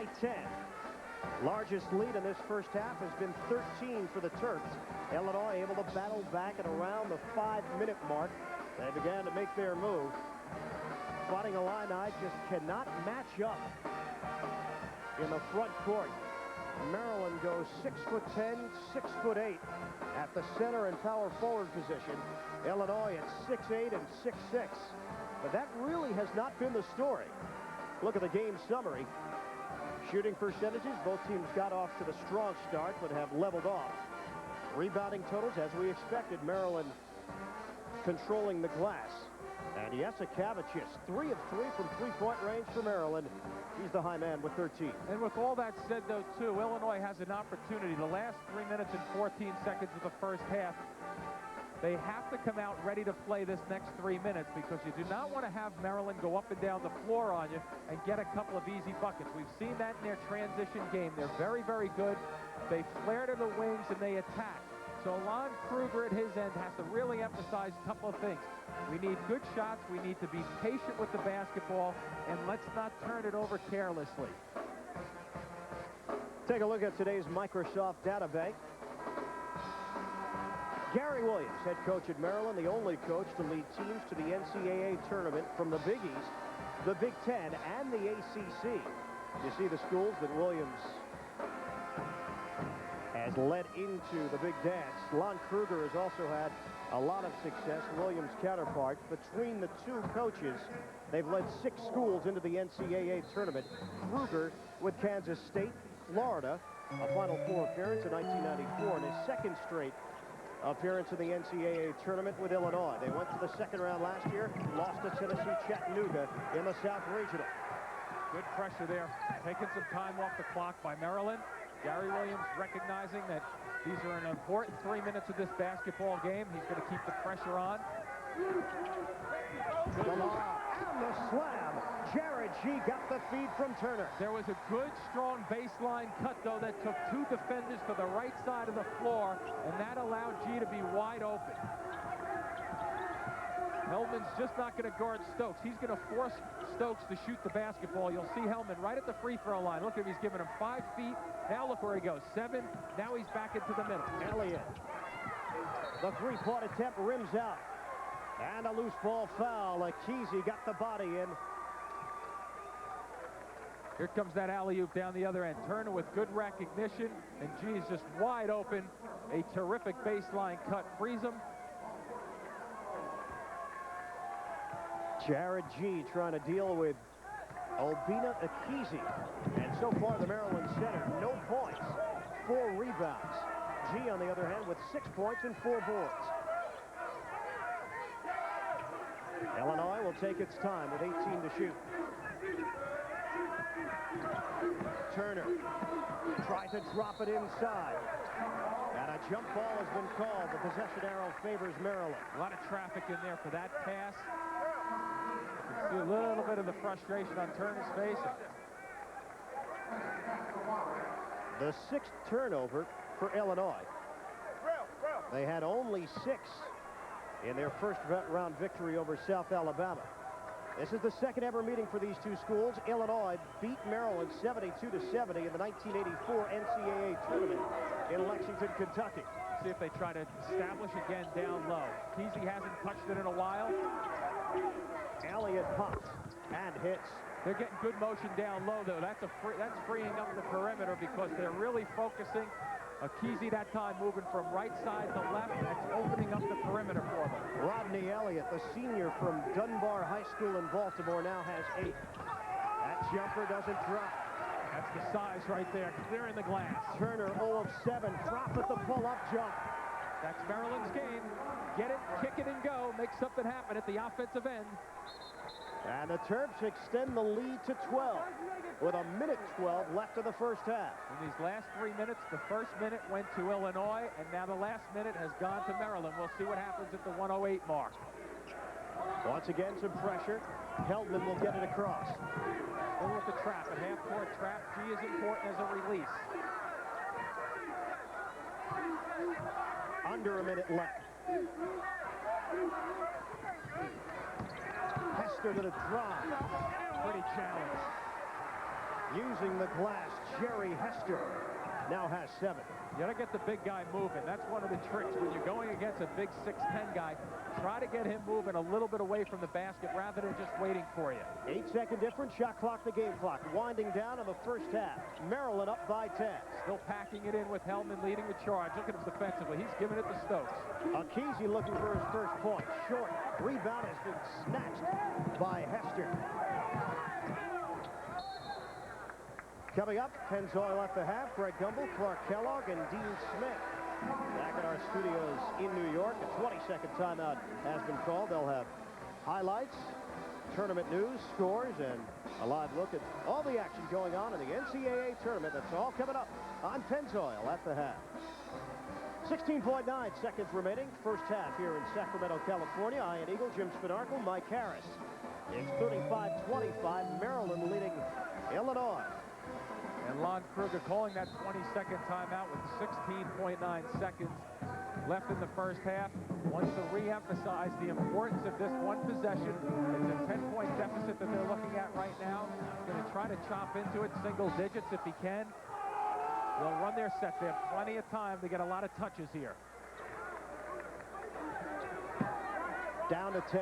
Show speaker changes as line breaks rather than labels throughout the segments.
by 10. Largest lead in this first half has been 13 for the Terps. Illinois able to battle back at around the 5-minute mark. They began to make their move. Fighting Illini just cannot match up in the front court. Maryland goes 6'10", 6'8" at the center and power forward position. Illinois at 6'8" and 6'6". But that really has not been the story. Look at the game summary. Shooting percentages, both teams got off to the strong start but have leveled off. Rebounding totals, as we expected, Maryland controlling the glass. And Jasikevičius, 3 of 3 from three-point range for Maryland. He's the high man with 13.
And with all that said, though, too, Illinois has an opportunity. The last 3 minutes and 14 seconds of the first half, they have to come out ready to play this next 3 minutes, because you do not want to have Maryland go up and down the floor on you and get a couple of easy buckets. We've seen that in their transition game. They're very, very good. They flare to the wings and they attack. So Lon Kruger at his end has to really emphasize a couple of things. We need good shots. We need to be patient with the basketball, and let's not turn it over carelessly.
Take a look at today's Microsoft Data Bank. Gary Williams, head coach at Maryland, the only coach to lead teams to the NCAA tournament from the Big East, the Big Ten, and the ACC. You see the schools that Williams has led into the big dance. Lon Kruger has also had a lot of success, Williams' counterpart. Between the two coaches, they've led 6 schools into the NCAA tournament. Kruger with Kansas State, Florida, a Final Four appearance in 1994, and his second straight appearance in the NCAA tournament with Illinois. They went to the second round last year, lost to Tennessee Chattanooga in the South Regional.
Good pressure there, taking some time off the clock by Maryland. Gary Williams recognizing that these are an important 3 minutes of this basketball game. He's going to keep the pressure on.
Good and the slam. Jared G got the feed from Turner.
There was a good, strong baseline cut, though, that took 2 defenders to the right side of the floor, and that allowed G to be wide open. Hellman's just not going to guard Stokes. He's going to force Stokes to shoot the basketball. You'll see Hellman right at the free throw line. Look at him. He's giving him 5 feet. Now look where he goes. 7. Now he's back into the middle.
Elliott. The three-point attempt rims out. And a loose ball foul. Akese got the body in.
Here comes that alley-oop down the other end. Turner with good recognition. And G is just wide open. A terrific baseline cut. Frees him.
Jared G trying to deal with Obinna Akese. And so far, the Maryland center, no points, 4 rebounds. G, on the other hand, with 6 points and 4 boards. Illinois will take its time with 18 to shoot. Turner tried to drop it inside. And a jump ball has been called. The possession arrow favors Maryland.
A lot of traffic in there for that pass. You can see a little bit of the frustration on Turner's face.
The 6th turnover for Illinois. They had only 6 in their first round victory over South Alabama. This is the second ever meeting for these two schools. Illinois beat Maryland 72-70 in the 1984 NCAA tournament in Lexington, Kentucky.
See if they try to establish again down low. Kesey hasn't touched it in a while.
Elliott pops and hits.
They're getting good motion down low, though. That's freeing up the perimeter because they're really focusing. Akese that time moving from right side to left. That's opening up the perimeter for them.
Rodney Elliott, the senior from Dunbar High School in Baltimore, now has 8. That jumper doesn't drop.
That's the size right there, clearing the glass.
Turner 0 of 7. Drop at the pull-up jump.
That's Maryland's game. Get it, kick it, and go. Make something happen at the offensive end.
And the Terps extend the lead to 12 with 1:12 left of the first half.
In these last 3 minutes, the first minute went to Illinois, and now the last minute has gone to Maryland. We'll see what happens at the 1:08 mark.
Once again, some pressure. Heldman will get it across.
Still with the trap, a half-court trap. G is important as a release.
Under a minute left. Hester to the drive.
Pretty challenge.
Using the glass, Jerry Hester now has 7.
You got to get the big guy moving. That's one of the tricks when you're going against a big 6'10" guy. Try to get him moving a little bit away from the basket rather than just waiting for you.
8-second difference, shot clock, the game clock. Winding down in the first half. Maryland up by 10.
Still packing it in with Hellman leading the charge. Look at him defensively. He's giving it to Stokes.
Akese looking for his first point. Short. Rebound has been snatched by Hester. Coming up, Pennzoil at the half. Greg Gumbel, Clark Kellogg, and Dean Smith. Back in our studios in New York. A 20-second timeout has been called. They'll have highlights, tournament news, scores, and a live look at all the action going on in the NCAA tournament. That's all coming up on Pennzoil at the half. 16.9 seconds remaining. First half here in Sacramento, California. Ian Eagle, Jim Spanarkel, Mike Harris. It's 35-25. Maryland leading Illinois.
And Lon Kruger calling that 20-second timeout with 16.9 seconds left in the first half. Wants to re-emphasize the importance of this one possession. It's a 10-point deficit that they're looking at right now. He's going to try to chop into it single digits if he can. They'll run their set. They have plenty of time to get a lot of touches here.
Down to 10.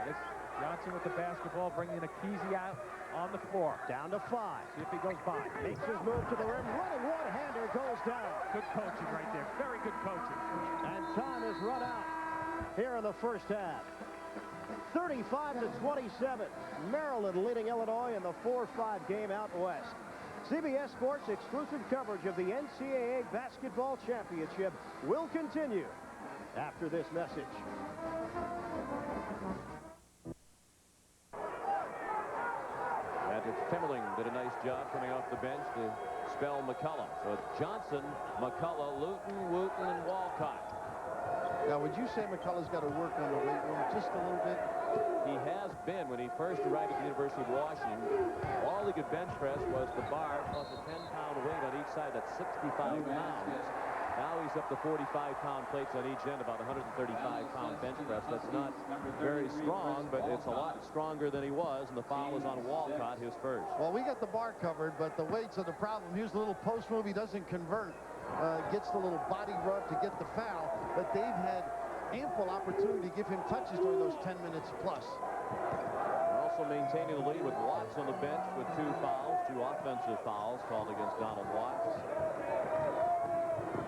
It's Johnson with the basketball, bringing Akese out on the floor.
Down to 5.
See if he goes by.
Makes his move to the rim. Running one-hander goes down.
Good coaching right there. Very good coaching.
And time is run out here in the first half. 35-27. Maryland leading Illinois in the 4-5 game out west. CBS Sports exclusive coverage of the NCAA Basketball Championship will continue after this message.
Timmerling did a nice job coming off the bench to spell McCullough. So it's Johnson, McCullough, Luton, Wooten, and Walcott.
Now, would you say McCullough's got to work on the weight room just a little bit?
He has been. When he first arrived at the University of Washington, all he could bench press was the bar plus a 10-pound weight on each side. That's 65 pounds. Now he's up to 45-pound plates on each end, about 135-pound bench press. That's not very strong, but it's a lot stronger than he was, and the foul is on Walcott, his first.
Well, we got the bar covered, but the weights are the problem. Here's the little post move. He doesn't convert. Gets the little body rub to get the foul, but they've had ample opportunity to give him touches during those 10 minutes plus.
They're also maintaining the lead with Watts on the bench with 2 fouls, 2 offensive fouls called against Donald Watts.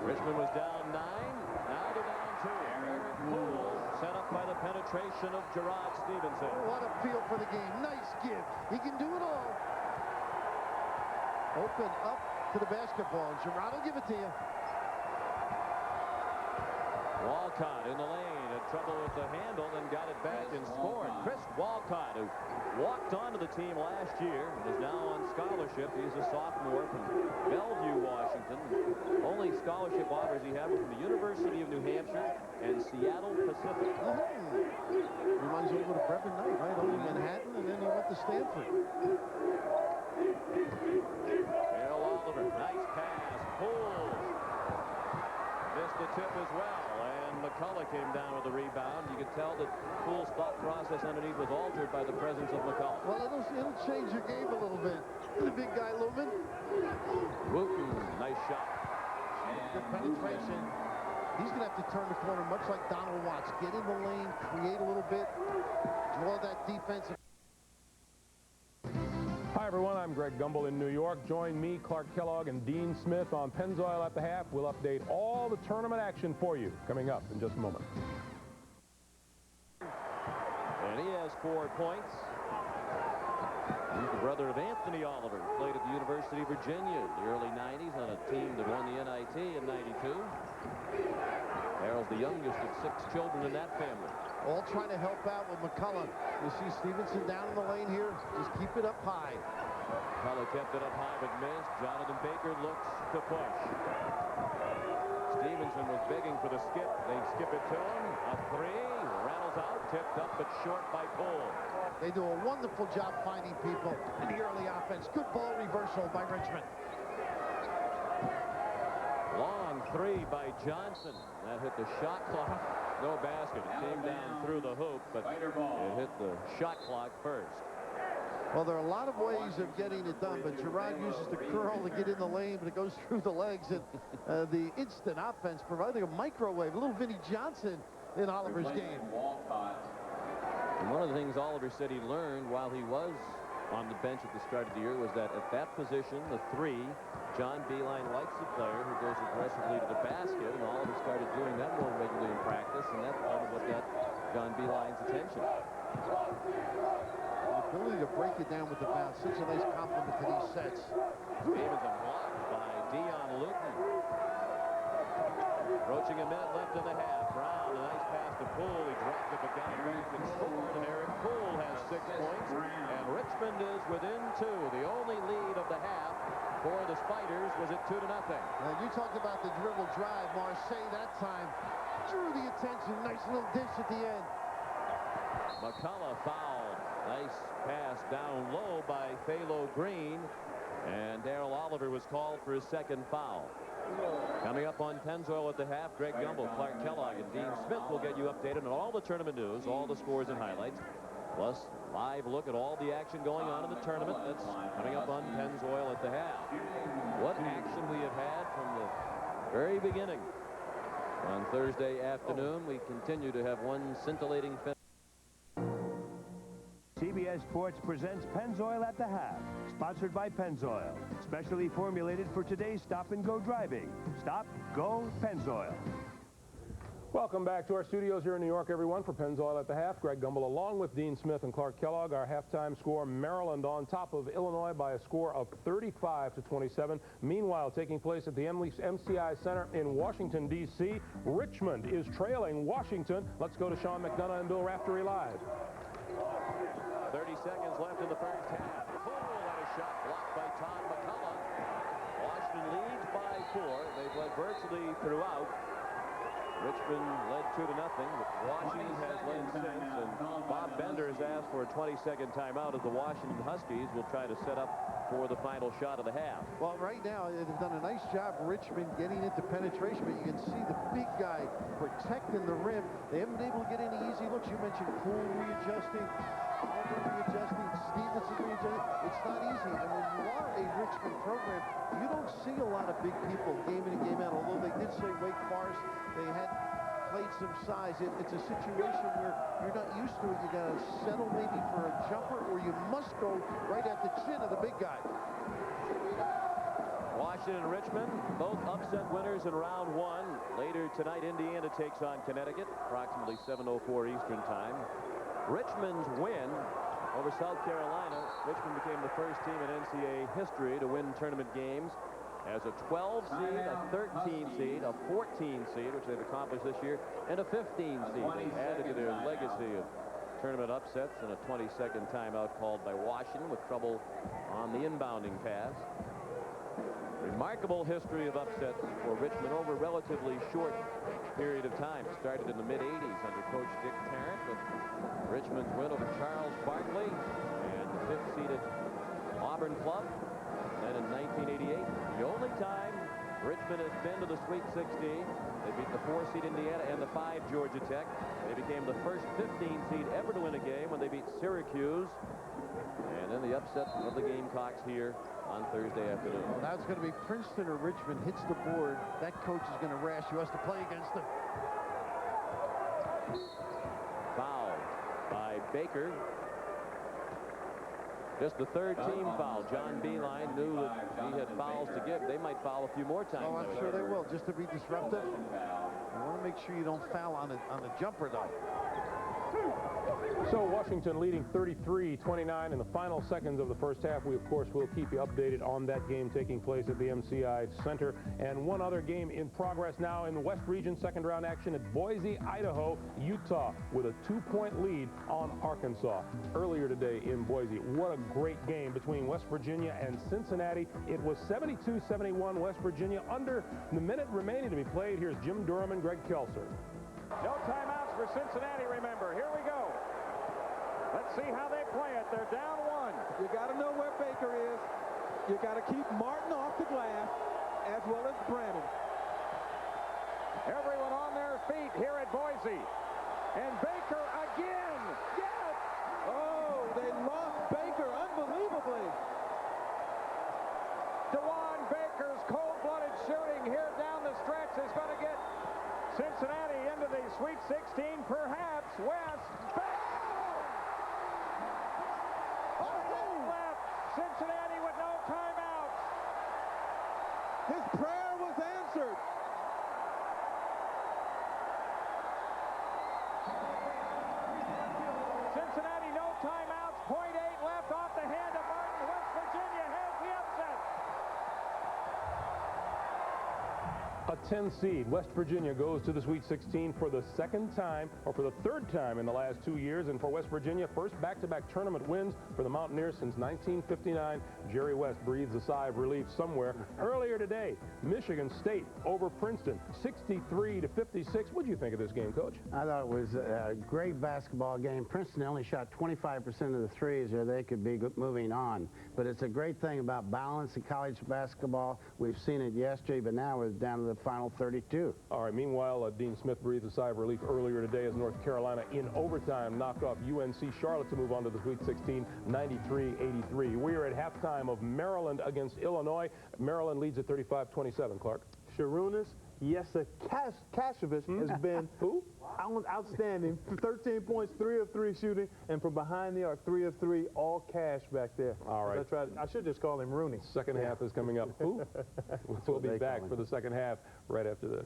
Richmond was down 9, now they're down 2. Eric Poole set up by the penetration of Gerard Stevenson.
What a feel for the game. Nice give. He can do it all. Open up to the basketball. Gerard will give it to you.
Walcott in the lane, had trouble with the handle, then got it back and scored. Chris Walcott, who walked onto the team last year, is now on scholarship. He's a sophomore from Bellevue, Washington. Only scholarship offers he had were from the University of New Hampshire and Seattle Pacific.
Reminds you a little bit of Brevin Knight, right? Only Manhattan, and then he went to Stanford.
Bill Oliver, nice pass, pulls. Missed the tip as well, and McCullough came down with the rebound. You could tell that Poole's thought process underneath was altered by the presence of McCullough.
Well, it'll change your game a little bit. The big guy looming.
Wooten, nice shot.
Good penetration. He's going to have to turn the corner much like Donald Watts. Get in the lane, create a little bit, draw that defensive.
Hi, everyone. I'm Greg Gumbel in New York. Join me, Clark Kellogg, and Dean Smith on Pennzoil at the half. We'll update all the tournament action for you coming up in just a moment.
And he has 4 points. He's the brother of Anthony Oliver, who played at the University of Virginia in the early 90s on a team that won the NIT in 92. Harold's the youngest of 6 children in that family.
All trying to help out with McCullough. You see Stevenson down in the lane here. Just keep it up high.
McCullough kept it up high but missed. Jonathan Baker looks to push. Stevenson was begging for the skip. They skip it to him. A 3. Rattles out. Tipped up but short by Poole.
They do a wonderful job finding people in the early offense. Good ball reversal by Richmond.
Long 3 by Johnson. That hit the shot clock. No basket. It came down through the hoop, but it hit the shot clock first.
Well, there are a lot of ways of getting it done, but Gerard uses the curl to get in the lane, but it goes through the legs, and the instant offense providing a microwave, a little Vinnie Johnson in Oliver's game.
And one of the things Oliver said he learned while he was on the bench at the start of the year was that at that position, the 3, John Beeline likes a player who goes aggressively to the basket, and Oliver started doing that more regularly in practice, and that's part of what got John Beeline's attention.
The ability to break it down with the bounce, such a nice compliment to these sets.
Stevenson blocked by Dion Luton. Approaching a minute left in the half. Brown, a nice pass to Poole. He dropped it, but got it back and scored. And Eric Poole has 6 points. And Richmond is within 2. The only lead of the half for the Spiders was at 2-0.
Now, you talked about the dribble drive. Marseille that time drew the attention. Nice little dish at the end.
McCullough fouled. Nice pass down low by Phalo Green. And Darrell Oliver was called for his 2nd foul. Coming up on Pennzoil at the half, Greg Gumbel, Clark Kellogg, and Dean Smith will get you updated on all the tournament news, all the scores and highlights, plus live look at all the action going on in the tournament. That's coming up on Pennzoil at the half. What action we have had from the very beginning. On Thursday afternoon, we continue to have one scintillating finish.
CBS Sports presents Pennzoil at the half, sponsored by Pennzoil, specially formulated for today's stop-and-go driving. Stop, go, Pennzoil.
Welcome back to our studios here in New York, everyone, for Pennzoil at the half. Greg Gumbel along with Dean Smith and Clark Kellogg. Our halftime score, Maryland on top of Illinois by a score of 35-27. Meanwhile, taking place at the MCI Center in Washington, D.C., Richmond is trailing Washington. Let's go to Sean McDonough and Bill Raftery live.
30 seconds left in the first half. Poole had a shot blocked by Todd McCullough. Washington leads by 4. They've led virtually throughout. Richmond led 2-0, but Washington has led since, and Bob Bender has asked for a 20-second timeout as the Washington Huskies will try to set up for the final shot of the half.
Well, right now, they've done a nice job, Richmond, getting into penetration, but you can see the big guy protecting the rim. They haven't been able to get any easy looks. You mentioned Poole readjusting, Oliver readjusting, Stevenson readjusting. It's not easy, and when you are a Richmond program, you don't see a lot of big people game in and game out, although they did say Wake Forest, they had played some size. It's a situation where you're not used to it. You got to settle maybe for a jumper, or you must go right at the chin of the big guy.
Washington and Richmond, both upset winners in round 1. Later tonight, Indiana takes on Connecticut, approximately 7:04 Eastern time. Richmond's win over South Carolina. Richmond became the first team in NCAA history to win tournament games as a 12 seed, a 13 seed, a 14 seed, which they've accomplished this year, and a 15 seed. They added to their legacy of tournament upsets and a 20-second timeout called by Washington with trouble on the inbounding pass. Remarkable history of upsets for Richmond over a relatively short period of time. It started in the mid-'80s under Coach Dick Tarrant with Richmond's win over Charles Barkley and the 5th-seeded Auburn Club. Then in 1988, the only time Richmond has been to the Sweet 16, they beat the 4-seed Indiana and the 5 Georgia Tech. They became the first 15-seed ever to win a game when they beat Syracuse. And then the upset of the Gamecocks here on Thursday afternoon.
Well, now it's going to be Princeton or Richmond hits the board. That coach is going to rash you has to play against them.
Foul by Baker. Just the 3rd team foul. John Beeline knew that he had fouls to give. They might foul a few more times.
Oh, I'm sure they will, just to be disruptive. You want to make sure you don't foul on the jumper, though.
So Washington leading 33-29 in the final seconds of the first half. We, of course, will keep you updated on that game taking place at the MCI Center. And one other game in progress now in the West Region, second-round action at Boise, Idaho, Utah, with a 2-point lead on Arkansas. Earlier today in Boise, what a great game between West Virginia and Cincinnati. It was 72-71 West Virginia under the minute remaining to be played. Here's Jim Durham and Greg Kelser.
No timeouts for Cincinnati, remember. Here we go. Let's see how they play it. They're down 1.
You got to know where Baker is. You got to keep Martin off the glass as well as Brannon.
Everyone on their feet here at Boise. And Baker again. Yes!
Oh, they lost Baker. Baker, unbelievably.
DeJuan Baker's cold-blooded shooting here down the stretch is going to get Cincinnati into the Sweet 16, perhaps. West. Left. Cincinnati with no timeouts.
His prayer was answered.
Cincinnati, no timeouts. .8 left off the hand of Martin. West Virginia has the upset.
A 10 seed, West Virginia goes to the Sweet 16 for the second time, or for the third time in the last 2 years. And for West Virginia, first back-to-back tournament wins for the Mountaineers since 1959. Jerry West breathes a sigh of relief somewhere. Earlier today, Michigan State over Princeton, 63-56. What do you think of this game, Coach?
I thought it was a great basketball game. Princeton only shot 25% of the threes, or they could be moving on. But it's a great thing about balance in college basketball. We've seen it yesterday, but now we're down to the final 32.
All right, meanwhile, Dean Smith breathed a sigh of relief earlier today as North Carolina in overtime knocked off UNC Charlotte to move on to the Sweet 16, 93-83. We are at halftime of Maryland against Illinois. Maryland leads at 35-27, Clark.
Sharunas Kashevich has been outstanding. 13 points, 3 of 3 shooting, and from behind the arc, 3 of 3, all cash back there.
All right.
I should just call him Rooney.
Second half is coming up. Who? We'll be back for the second half right after this.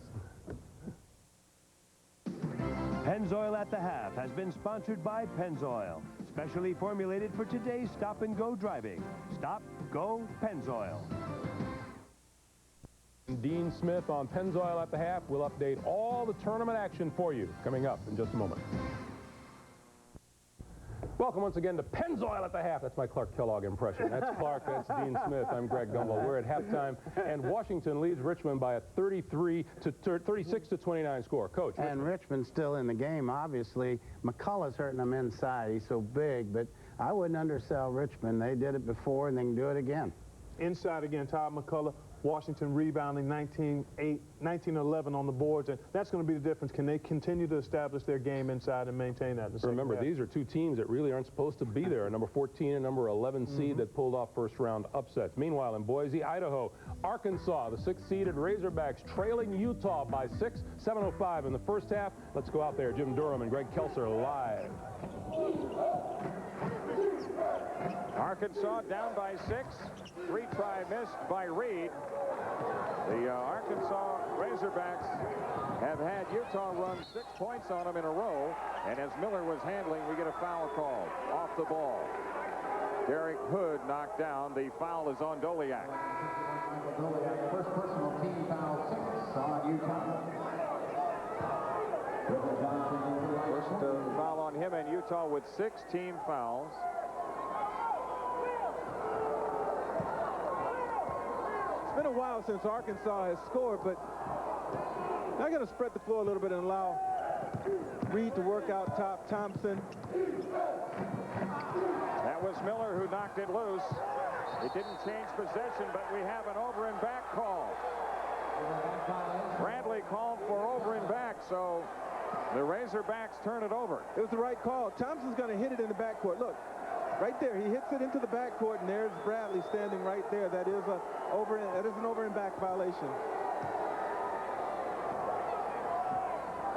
Pennzoil at the Half has been sponsored by Pennzoil, specially formulated for today's stop-and-go driving. Stop, go, Pennzoil.
Dean Smith on Pennzoil at the Half will update all the tournament action for you coming up in just a moment. Welcome once again to Pennzoil at the Half. That's my Clark Kellogg impression. That's Clark, that's Dean Smith, I'm Greg Gumbel. We're at halftime, and Washington leads Richmond by a 36-29 score. Coach.
And Richmond's still in the game, obviously. McCullough's hurting them inside. He's so big, but I wouldn't undersell Richmond. They did it before, and they can do it again.
Inside again, Todd McCullough. Washington rebounding 19-11 on the boards, and that's going to be the difference. Can they continue to establish their game inside and maintain that in the second
Remember,
half?
these are two teams that really aren't supposed to be there. Number 14 and number 11 seed that pulled off first-round upsets. Meanwhile, in Boise, Idaho, Arkansas, the 6th-seeded Razorbacks, trailing Utah by 6, 7:05 in the first half. Let's go out there. Jim Durham and Greg Kelser live.
Arkansas down by 6. 3-try missed by Reed. The Arkansas Razorbacks have had Utah run 6 points on them in a row. And as Miller was handling, we get a foul call off the ball. Derek Hood knocked down. The foul is on Doliak.
First personal team foul 6 on Utah.
First foul on him and Utah with 6 team fouls.
It's been a while since Arkansas has scored, but they're going to spread the floor a little bit and allow Reed to work out top. Thompson.
That was Miller who knocked it loose. It didn't change possession, but we have an over and back call. Bradley called for over and back, so the Razorbacks turn it over.
It was the right call. Thompson's going to hit it in the backcourt. Look, right there. He hits it into the backcourt, and there's Bradley standing right there. That is an over and back violation.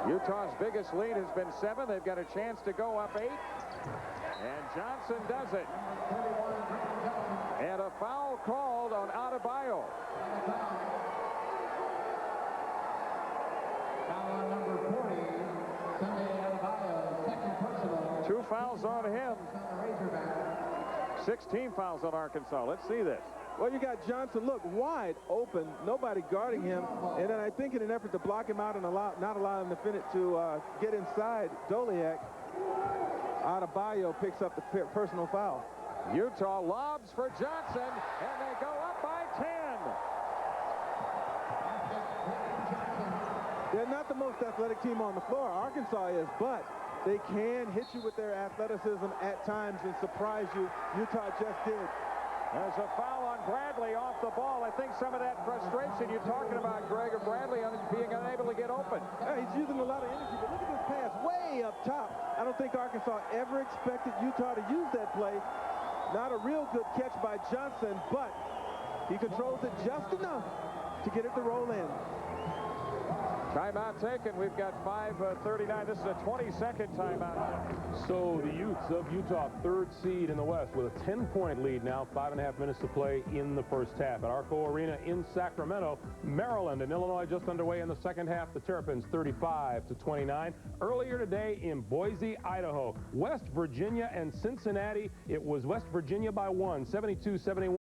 Utah's biggest lead has been 7. They've got a chance to go up 8. And Johnson does it. And a foul called on Adebayo.
Foul on number 40, Sunday Adebayo, second personal.
2 fouls on him. 16 fouls on Arkansas. Let's see this.
Well, you got Johnson, look, wide open, nobody guarding him, and then I think in an effort to block him out and not allow him to get inside Doliak, Adebayo picks up the personal foul.
Utah lobs for Johnson, and they go up by 10.
They're not the most athletic team on the floor. Arkansas is, but they can hit you with their athleticism at times and surprise you. Utah just did.
There's a foul on Bradley off the ball. I think some of that frustration you're talking about, Greg, of Bradley being unable to get open.
Yeah, he's using a lot of energy, but look at this pass way up top. I don't think Arkansas ever expected Utah to use that play. Not a real good catch by Johnson, but he controls it just enough to get it to roll in.
Timeout taken. We've got 5:39. This is a 20-second timeout.
So the Utes of Utah, third seed in the West, with a 10-point lead now, 5.5 minutes to play in the first half. At Arco Arena in Sacramento, Maryland and Illinois just underway in the second half. The Terrapins 35-29. Earlier today in Boise, Idaho, West Virginia and Cincinnati. It was West Virginia by 1, 72-71.